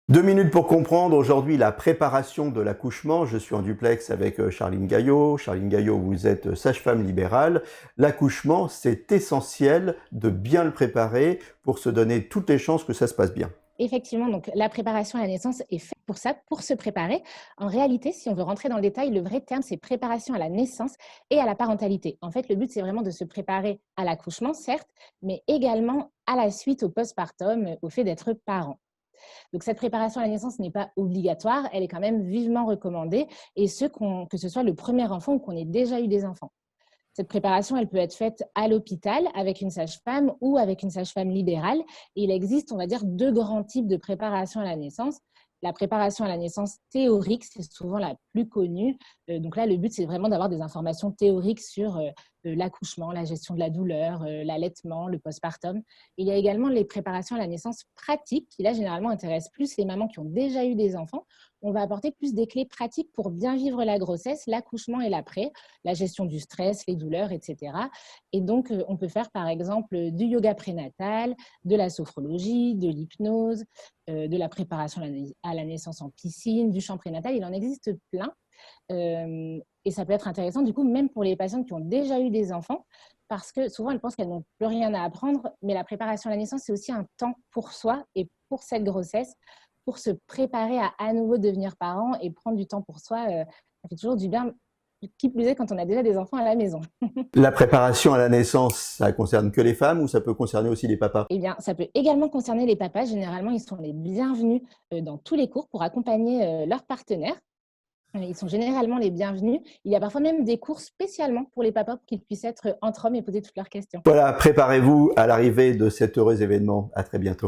2 minutes pour comprendre aujourd'hui la préparation de l'accouchement. Je suis en duplex avec Charline Gaillot. Charline Gaillot, vous êtes sage-femme libérale. L'accouchement, c'est essentiel de bien le préparer pour se donner toutes les chances que ça se passe bien. Effectivement, donc la préparation à la naissance est faite pour ça, pour se préparer. En réalité, si on veut rentrer dans le détail, le vrai terme, c'est préparation à la naissance et à la parentalité. En fait, le but, c'est vraiment de se préparer à l'accouchement, certes, mais également à la suite au postpartum, au fait d'être parent. Donc cette préparation à la naissance n'est pas obligatoire, elle est quand même vivement recommandée, et que ce soit le premier enfant ou qu'on ait déjà eu des enfants. Cette préparation, elle peut être faite à l'hôpital avec une sage-femme ou avec une sage-femme libérale. Et il existe, on va dire, deux grands types de préparation à la naissance. La préparation à la naissance théorique, c'est souvent la plus connue. Donc là, le but, c'est vraiment d'avoir des informations théoriques sur l'accouchement, la gestion de la douleur, l'allaitement, le postpartum. Il y a également les préparations à la naissance pratiques, qui là, généralement, intéressent plus les mamans qui ont déjà eu des enfants. On va apporter plus des clés pratiques pour bien vivre la grossesse, l'accouchement et l'après, la gestion du stress, les douleurs, etc. Et donc, on peut faire par exemple du yoga prénatal, de la sophrologie, de l'hypnose, de la préparation à la naissance en piscine, du chant prénatal. Il en existe plein. Et ça peut être intéressant, du coup, même pour les patientes qui ont déjà eu des enfants, parce que souvent, elles pensent qu'elles n'ont plus rien à apprendre, mais la préparation à la naissance, c'est aussi un temps pour soi et pour cette grossesse, pour se préparer à nouveau devenir parent et prendre du temps pour soi. Ça fait toujours du bien, qui plus est quand on a déjà des enfants à la maison. La préparation à la naissance, ça concerne que les femmes ou ça peut concerner aussi les papas? Eh bien, ça peut également concerner les papas. Généralement, ils sont les bienvenus dans tous les cours pour accompagner leur partenaire. Ils sont généralement les bienvenus. Il y a parfois même des cours spécialement pour les papas pour qu'ils puissent être entre hommes et poser toutes leurs questions. Voilà, préparez-vous à l'arrivée de cet heureux événement. À très bientôt.